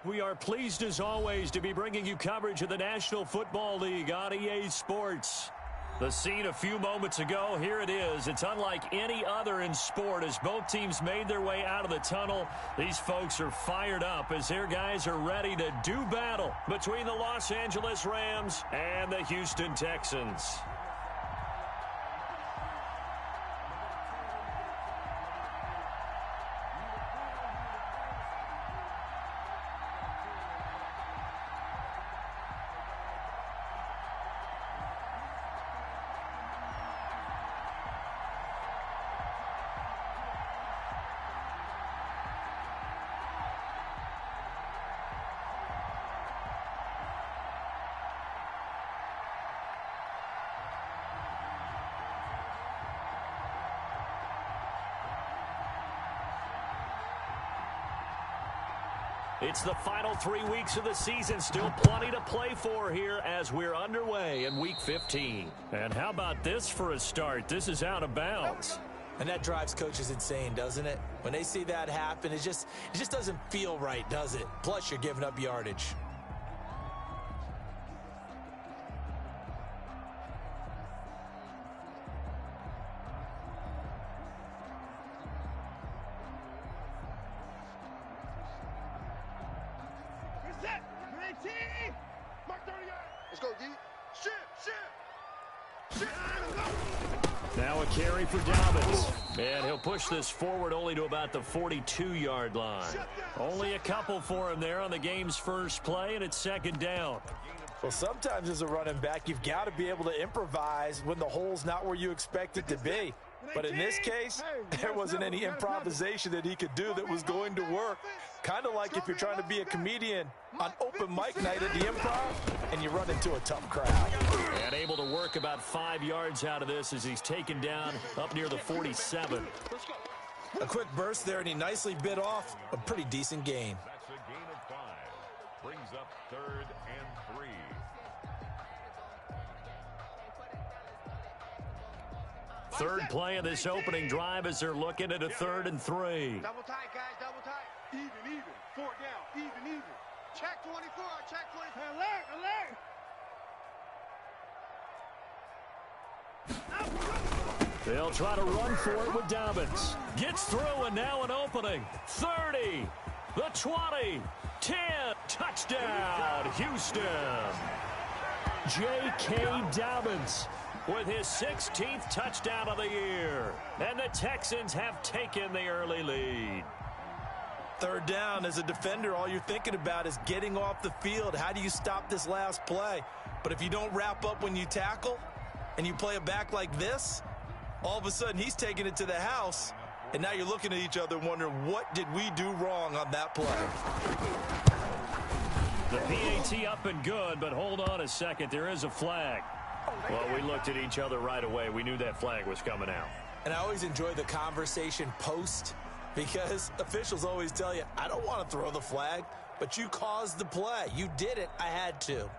We are pleased as always to be bringing you coverage of the National Football League on EA Sports. The scene a few moments ago, here it is. It's unlike any other in sport as both teams made their way out of the tunnel. These folks are fired up as their guys are ready to do battle between the Los Angeles Rams and the Houston Texans. It's the final 3 weeks of the season. Still plenty to play for here as we're underway in Week 15. And how about this for a start? This is out of bounds. And that drives coaches insane, doesn't it? When they see that happen, it just doesn't feel right, does it? Plus, you're giving up yardage. Now a carry for Dobbins. And he'll push this forward only to about the 42-yard line. Only a couple for him there on the game's first play, and it's second down. Well, sometimes as a running back, you've got to be able to improvise when the hole's not where you expect it to be. But in this case, there wasn't any improvisation that he could do that was going to work. Kind of like if you're trying to be a comedian on open mic night at the Improv and you run into a tough crowd. And able to work about 5 yards out of this as he's taken down up near the 47. A quick burst there, and he nicely bit off a pretty decent gain. That's a gain of 5. Brings up 3rd and 3. Third play of this opening drive as they're looking at a 3rd and 3. Double tight, guys, double tight. Even. 4 down, even. Check 24, check 24. Alert. They'll try to run for it with Dobbins. Gets through, and now an opening. 30, the 20, 10, touchdown, Houston. J.K. Dobbins with his 16th touchdown of the year. And the Texans have taken the early lead. Third down, as a defender, all you're thinking about is getting off the field. How do you stop this last play? But if you don't wrap up when you tackle and you play it back like this, all of a sudden he's taking it to the house, and now you're looking at each other wondering, what did we do wrong on that play? The PAT up and good, but hold on a second. There is a flag. Well, we looked at each other right away. We knew that flag was coming out. And I always enjoy the conversation post, because officials always tell you, I don't want to throw the flag, but you caused the play. You did it. I had to.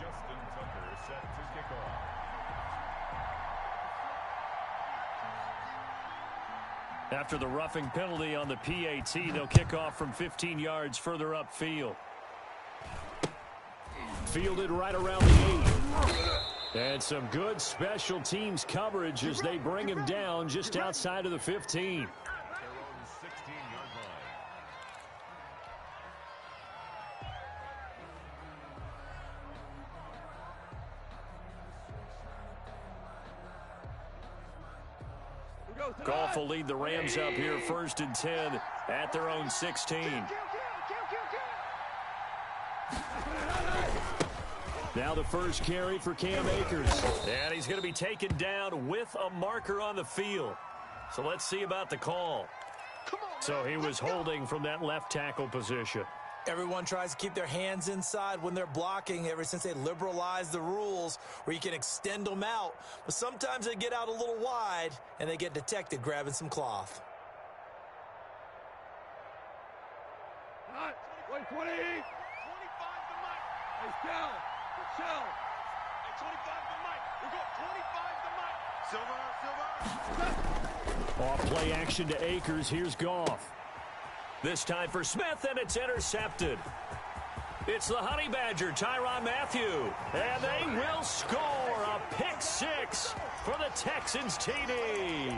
Justin Tucker set to kick off. After the roughing penalty on the PAT, they'll kick off from 15 yards further upfield. Fielded right around the 8. And some good special teams coverage as they bring him down just outside of the 15. Their own 16-yard line. Goff will lead the Rams up here 1st and 10 at their own 16. Now the first carry for Cam Akers. And he's going to be taken down with a marker on the field. So let's see about the call. So he was holding from that left tackle position. Everyone tries to keep their hands inside when they're blocking ever since they liberalized the rules where you can extend them out. But sometimes they get out a little wide and they get detected grabbing some cloth. 20. 25 to Mike. Hey, Chill. Hey, 25 to Mike. We go 25 to Mike. Off play action to Akers. Here's Goff. This time for Smith, and it's intercepted. It's the Honey Badger, Tyrann Mathieu. And they will score a pick six for the Texans TD.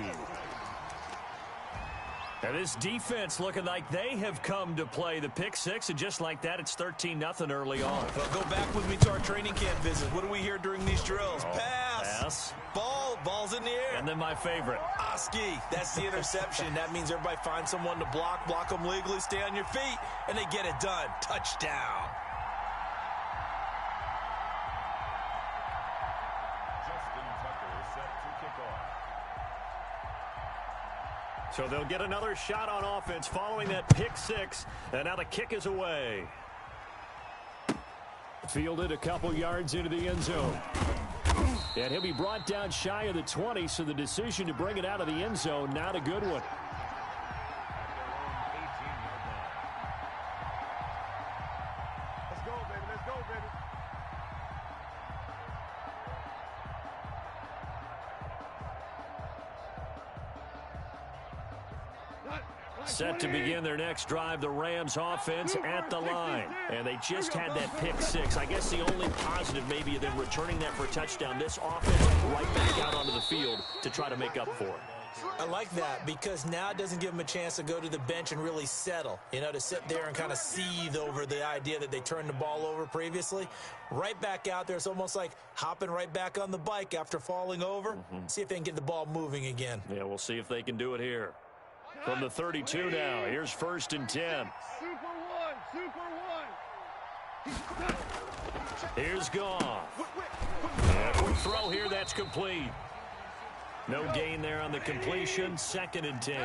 And this defense looking like they have come to play the pick six, and just like that, it's 13-0 early on. Well, go back with me to our training camp visit. What do we hear during these drills? Pass. Ball's in the air. And then my favorite. Oski, that's the interception. That means everybody finds someone to block them legally, stay on your feet, and they get it done. Touchdown. So they'll get another shot on offense following that pick six, and now the kick is away. Fielded a couple yards into the end zone. And he'll be brought down shy of the 20, so the decision to bring it out of the end zone, not a good one. Let's go, baby. Let's go, baby. Set to begin their next drive, the Rams offense at the line. And they just had that pick six. I guess the only positive maybe of them returning that for a touchdown. This offense right back out onto the field to try to make up for it. I like that because now it doesn't give them a chance to go to the bench and really settle, to sit there and kind of seethe over the idea that they turned the ball over previously. Right back out there, it's almost like hopping right back on the bike after falling over. See if they can get the ball moving again. Yeah, we'll see if they can do it here. From the 32 now, here's 1st and 10. Super one. Here's Goff. And a quick throw here, that's complete. No gain there on the completion, 2nd and 10. No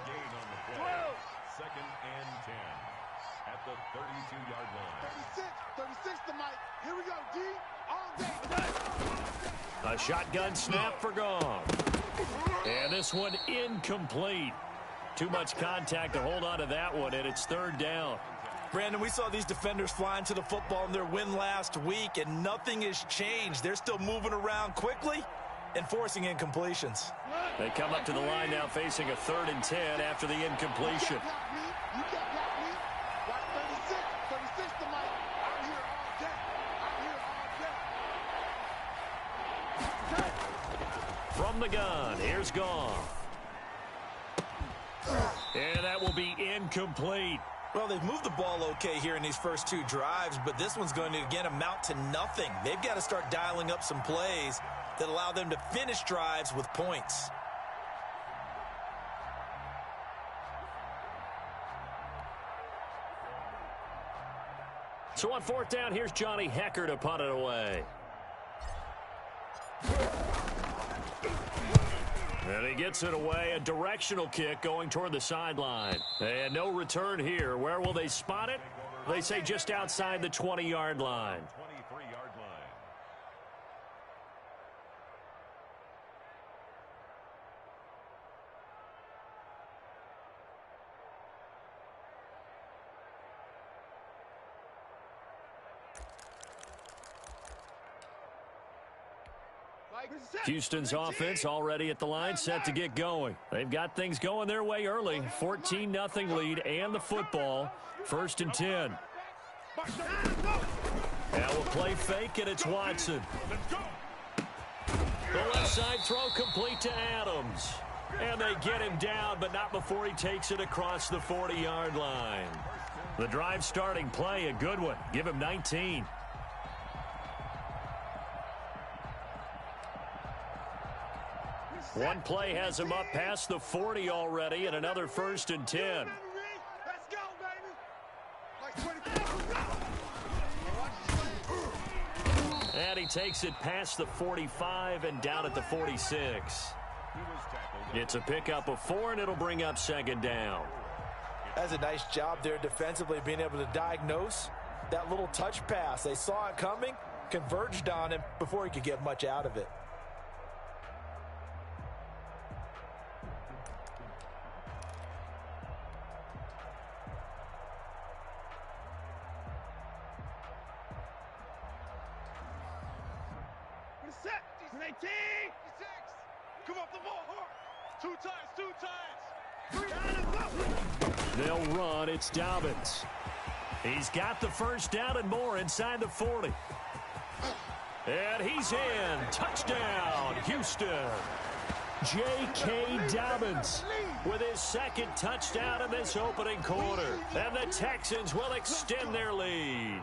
gain on the play. 2nd and 10 at the 32-yard line. 36 to Mike. Here we go, D. All day. A shotgun snap for Goff. And this one incomplete. Too much contact to hold on to that one, and it's 3rd down. Brandon, we saw these defenders flying to the football in their win last week, and nothing has changed. They're still moving around quickly and forcing incompletions. They come up to the line now facing a 3rd and 10 after the incompletion. You can't block me. Watch 36 to Mike. I'm here all day. From the gun, here's Goff. And that will be incomplete. Well, they've moved the ball okay here in these first 2 drives, but this one's going to, again, amount to nothing. They've got to start dialing up some plays that allow them to finish drives with points. So on 4th down, here's Johnny Hecker to punt it away. And he gets it away, a directional kick going toward the sideline. And no return here. Where will they spot it? They say just outside the 20-yard line. 23-yard line. Houston's offense already at the line, set to get going. They've got things going their way early. 14-0 lead and the football. 1st and 10. Now we'll play fake, and it's Watson. The left side throw complete to Adams. And they get him down, but not before he takes it across the 40-yard line. The drive starting play, a good one. Give him 19. One play has him up past the 40 already, and another 1st and 10. Let's go, baby. And he takes it past the 45 and down at the 46. It's a pickup of 4, and it'll bring up 2nd down. That's a nice job there defensively, being able to diagnose that little touch pass. They saw it coming, converged on him before he could get much out of it. Come off the ball hard. Two times. They'll run. It's Dobbins. He's got the first down and more inside the 40. And he's in. Touchdown, Houston. J.K. Dobbins with his second touchdown in this opening quarter. And the Texans will extend their lead.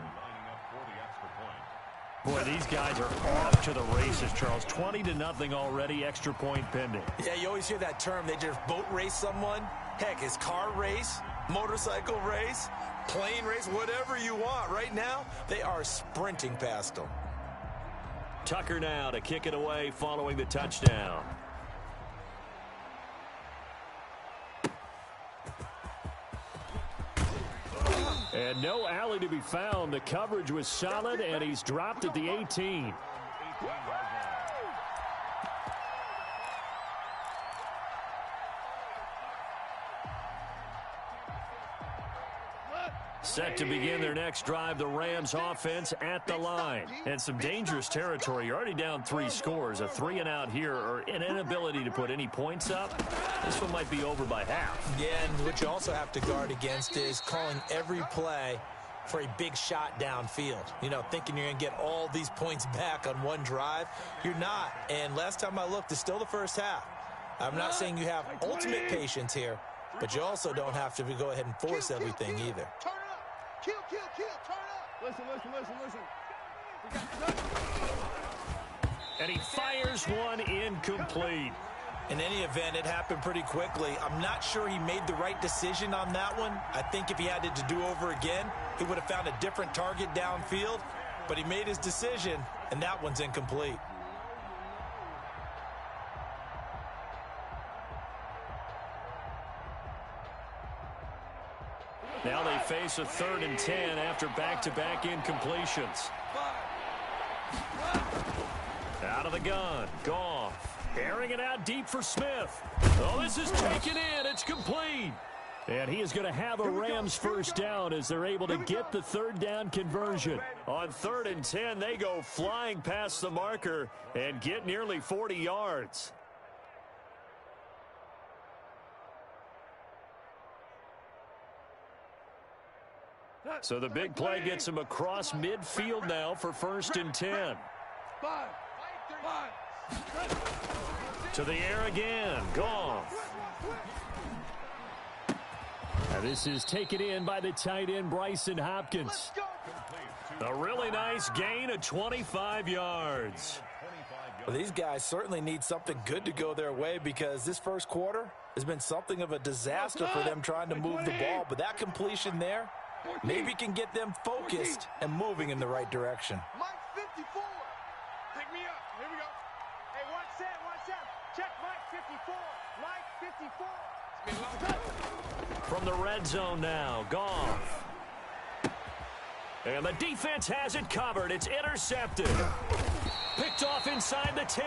Boy, these guys are off to the races, Charles. 20-0 already, extra point pending. Yeah, you always hear that term. They just boat race someone. Heck, it's car race, motorcycle race, plane race, whatever you want. Right now, they are sprinting past them. Tucker now to kick it away following the touchdown. And no alley to be found. The coverage was solid, and he's dropped at the 18. Set to begin their next drive, the Rams offense at the line. And some dangerous territory. You're already down 3 scores. A 3-and-out here or an inability to put any points up. This one might be over by half. Yeah, and what you also have to guard against is calling every play for a big shot downfield. You know, thinking you're going to get all these points back on one drive. You're not. And last time I looked, it's still the first half. I'm not saying you have ultimate patience here, but you also don't have to go ahead and force everything either. Kill, turn up. Listen. And he fires one incomplete. In any event, it happened pretty quickly. I'm not sure he made the right decision on that one. I think if he had it to do over again, he would have found a different target downfield. But he made his decision, and that one's incomplete. Now they face a 3rd and 10 after back-to-back incompletions. Out of the gun. Goff. Airing it out deep for Smith. Oh, this is taken in. It's complete. And he is going to have a Rams first down as they're able to get the 3rd down conversion. On 3rd and 10, they go flying past the marker and get nearly 40 yards. So the big play gets him across midfield now for 1st and 10. To the air again. Goff. Now this is taken in by the tight end Bryson Hopkins. A really nice gain of 25 yards. Well, these guys certainly need something good to go their way because this first quarter has been something of a disaster for them trying to move the ball. But that completion there maybe can get them focused and moving in the right direction. Mike 54. Pick me up. Here we go. Hey, one set. Check Mike 54. Mike 54. From the red zone now, Goff. And the defense has it covered. It's intercepted. Picked off inside the 10.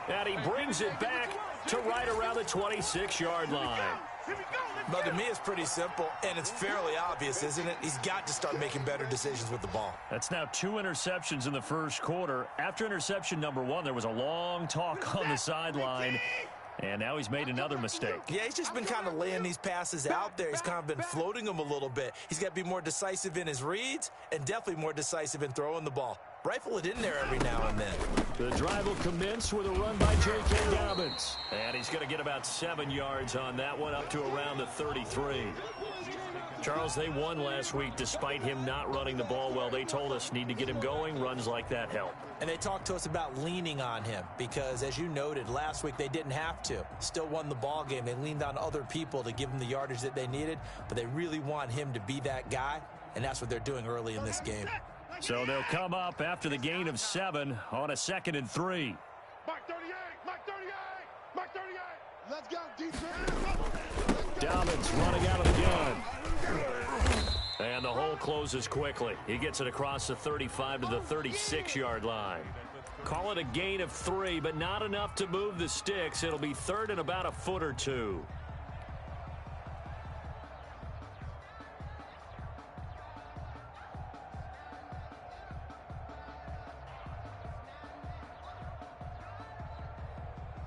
And he brings it back to right around the 26-yard line. But to me, it's pretty simple, and it's fairly obvious, isn't it? He's got to start making better decisions with the ball. That's now 2 interceptions in the first quarter. After interception number 1, there was a long talk on the sideline. And now he's made another mistake. Yeah, he's just been kind of laying these passes out there. He's kind of been floating them a little bit. He's got to be more decisive in his reads and definitely more decisive in throwing the ball. Rifle it in there every now and then. The drive will commence with a run by J.K. Dobbins. And he's going to get about 7 yards on that one, up to around the 33. Charles, they won last week despite him not running the ball well. They told us need to get him going. Runs like that help. And they talked to us about leaning on him because, as you noted, last week they didn't have to. Still won the ball game. They leaned on other people to give them the yardage that they needed, but they really want him to be that guy, and that's what they're doing early in this game. So they'll come up after the gain of 7 on a 2nd and 3. Mike 38. Let's go, defense. Dobbins running out of the gun. And the hole closes quickly. He gets it across the 35 to the 36-yard line. Call it a gain of 3, but not enough to move the sticks. It'll be 3rd and about a foot or 2.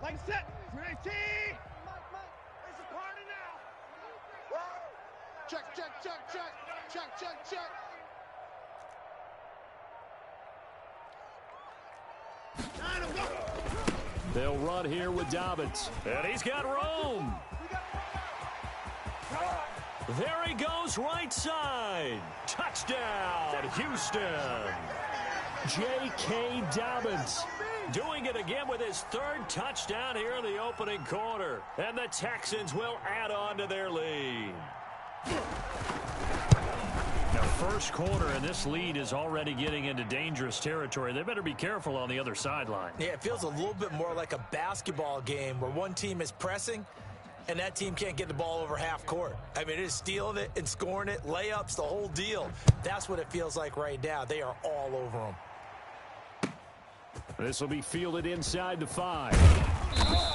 Like set. 318. It's a party now. Check, check, check, check. Check, check, check. They'll run here with Dobbins. And he's got room. There he goes, right side. Touchdown, Houston. J.K. Dobbins doing it again with his third touchdown here in the opening quarter. And the Texans will add on to their lead. Now, first quarter, and this lead is already getting into dangerous territory. They better be careful on the other sideline. Yeah, it feels a little bit more like a basketball game where one team is pressing and that team can't get the ball over half court. I mean, it is stealing it and scoring it, layups, the whole deal. That's what it feels like right now. They are all over them. This will be fielded inside the 5.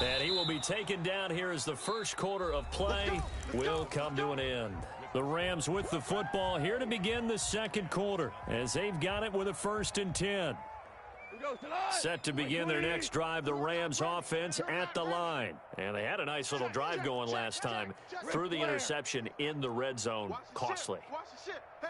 And he will be taken down here as the first quarter of play will come to an end. The Rams with the football here to begin the second quarter as they've got it with a 1st and 10. Set to begin their next drive, the Rams offense at the line. And they had a nice little drive going last time. Threw the interception in the red zone. Costly.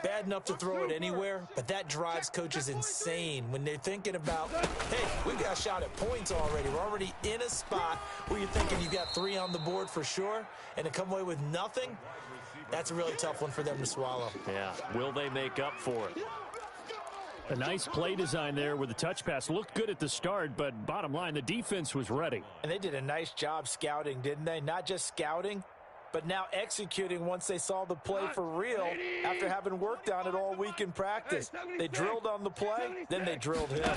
Bad enough to throw it anywhere, but that drives coaches insane when they're thinking about, hey, we got a shot at points already. We're already in a spot where you're thinking you got 3 on the board for sure, and to come away with nothing, that's a really tough one for them to swallow. Yeah, will they make up for it? A nice play design there with the touch pass. Looked good at the start, but bottom line, the defense was ready. And they did a nice job scouting, didn't they? Not just scouting, but now executing once they saw the play for real after having worked on it all week in practice. They drilled on the play, then they drilled him.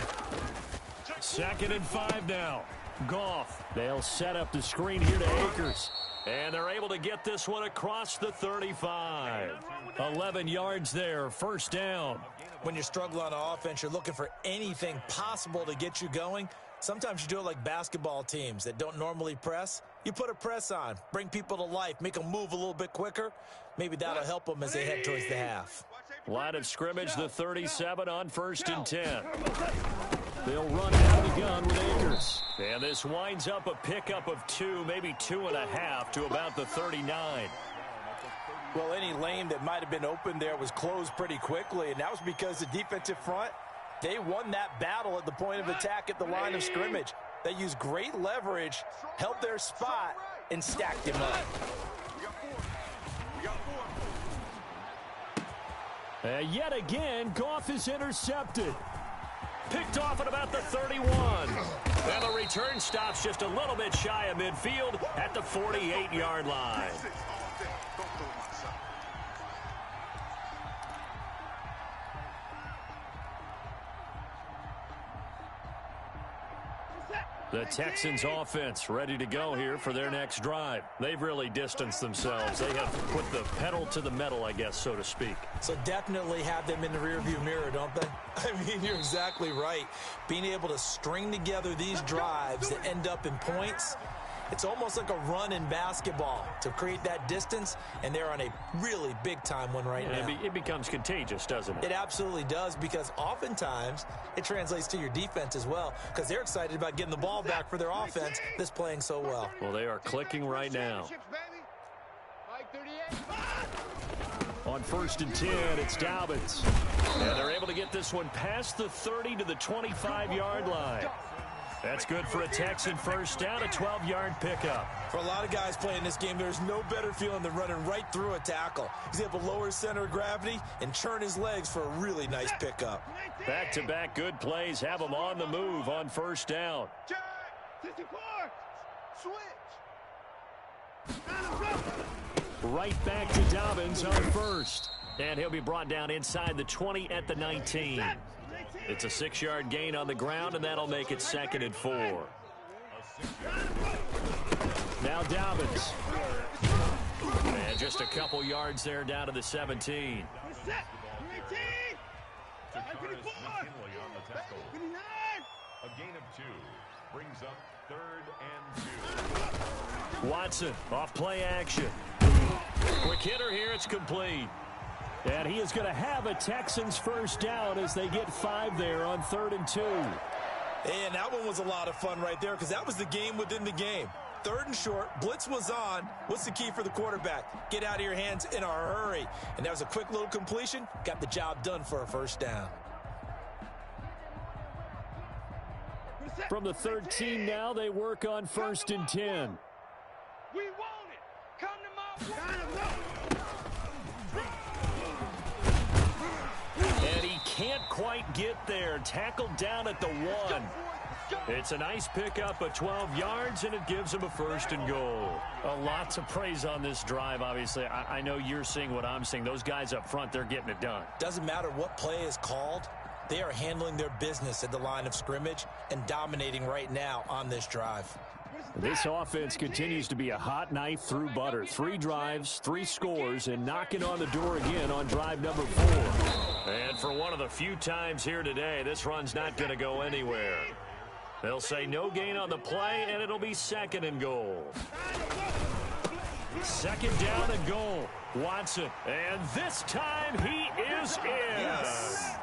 2nd and 5 now. Goff. They'll set up the screen here to Akers. And they're able to get this one across the 35. 11 yards there, first down. When you're struggling on offense, you're looking for anything possible to get you going. Sometimes you do it like basketball teams that don't normally press. You put a press on, bring people to life, make them move a little bit quicker. Maybe that'll help them as they head towards the half. Line of scrimmage, the 37 on 1st and 10. They'll run out of the gun with Akers. And this winds up a pickup of 2, maybe 2.5 to about the 39. Well, any lane that might have been open there was closed pretty quickly, and that was because the defensive front, they won that battle at the point of attack at the line of scrimmage. They used great leverage, held their spot, and stacked him up. Yet again, Goff is intercepted. Picked off at about the 31. And the return stops just a little bit shy of midfield at the 48-yard line. The Texans offense ready to go here for their next drive. They've really distanced themselves. They have put the pedal to the metal, I guess, so to speak. So definitely have them in the rearview mirror, don't they? I mean, you're exactly right. Being able to string together these drives that end up in points, it's almost like a run in basketball to create that distance, and they're on a really big-time one right now. It becomes contagious, doesn't it? It absolutely does, because oftentimes it translates to your defense as well, because they're excited about getting the ball back for their offense that's playing so well. Well, they are clicking right now. On 1st and 10, it's Dobbins. And they're able to get this one past the 30 to the 25-yard line. That's good for a Texan first down, a 12-yard pickup. For a lot of guys playing this game, there's no better feeling than running right through a tackle. He's able to lower his center of gravity and churn his legs for a really nice pickup. Back-to-back good plays have him on the move on first down. Right back to Dobbins on first. And he'll be brought down inside the 20 at the 19. It's a 6-yard gain on the ground, and that'll make it 2nd and 4. Now Dobbins. And just a couple yards there down to the 17. A gain of 2 brings up 3rd and 2. Watson off play action. Quick hitter here, it's complete. And he is going to have a Texans first down as they get 5 there on 3rd and 2. And that one was a lot of fun right there because that was the game within the game. 3rd and short, blitz was on. What's the key for the quarterback? Get out of your hands in a hurry. And that was a quick little completion. Got the job done for a first down. From the 13 now, they work on 1st and 10. We want it. Come to my And he can't quite get there. Tackled down at the 1. It's a nice pickup of 12 yards, and it gives him a 1st and goal. A lot to praise on this drive, obviously. I know you're seeing what I'm seeing. Those guys up front, they're getting it done. Doesn't matter what play is called. They are handling their business at the line of scrimmage and dominating right now on this drive. This offense continues to be a hot knife through butter. 3 drives, 3 scores, and knocking on the door again on drive number 4. And for one of the few times here today, this run's not going to go anywhere. They'll say no gain on the play, and it'll be 2nd and goal. 2nd down and goal. Watson, and this time he is in. Yes.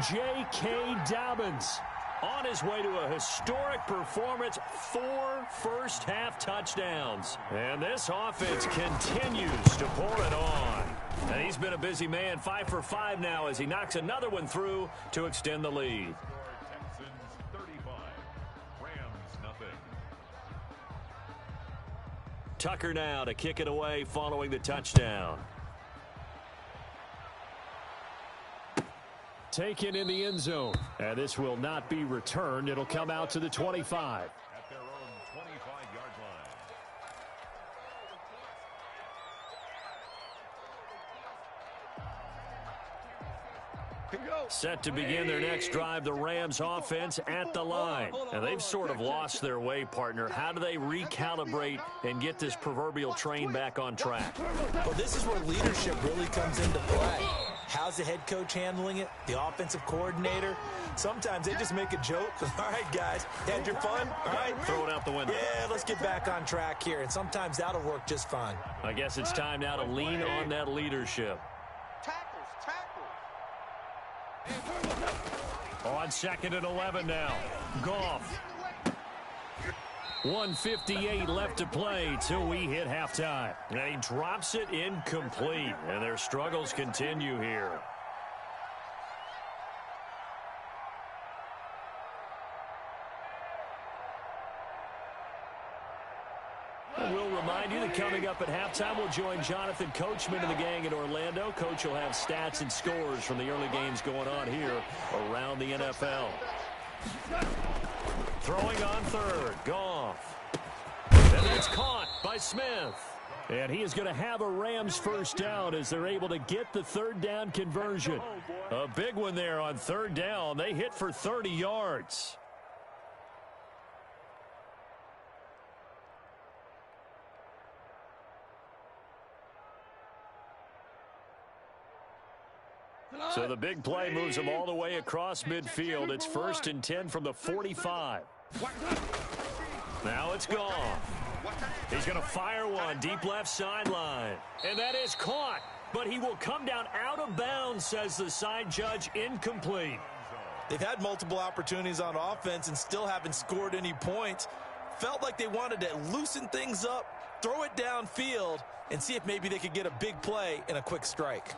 J.K. Dobbins on his way to a historic performance, 4 first-half touchdowns. And this offense continues to pour it on. And he's been a busy man, 5 for 5 now as he knocks another one through to extend the lead. Texans 35, Rams nothing. Tucker now to kick it away following the touchdown. Taken in the end zone. And this will not be returned. It'll come out to the 25. At their own 25-yard line. Set to begin their next drive, the Rams offense at the line. And they've sort of lost their way, partner. How do they recalibrate and get this proverbial train back on track? Well, this is where leadership really comes into play. How's the head coach handling it? The offensive coordinator? Sometimes they just make a joke. All right, guys, had your fun? All right. Throw it out the window. Yeah, let's get back on track here. And sometimes that'll work just fine. I guess it's time now to lean on that leadership. tackles. On 2nd and 11 now. Goff. 1:58 left to play till we hit halftime. And he drops it incomplete. And their struggles continue here. And we'll remind you that coming up at halftime, we'll join Jonathan Coachman and the gang in Orlando. Coach will have stats and scores from the early games going on here around the NFL. Throwing on 3rd, Goff. And it's caught by Smith. And he is going to have a Rams first down as they're able to get the 3rd down conversion. A big one there on 3rd down. They hit for 30 yards. So the big play moves them all the way across midfield. It's 1st and 10 from the 45. Now it's Goff. He's going to fire one deep left sideline. And that is caught. But he will come down out of bounds, says the side judge, incomplete. They've had multiple opportunities on offense and still haven't scored any points. Felt like they wanted to loosen things up, throw it downfield, and see if maybe they could get a big play and a quick strike.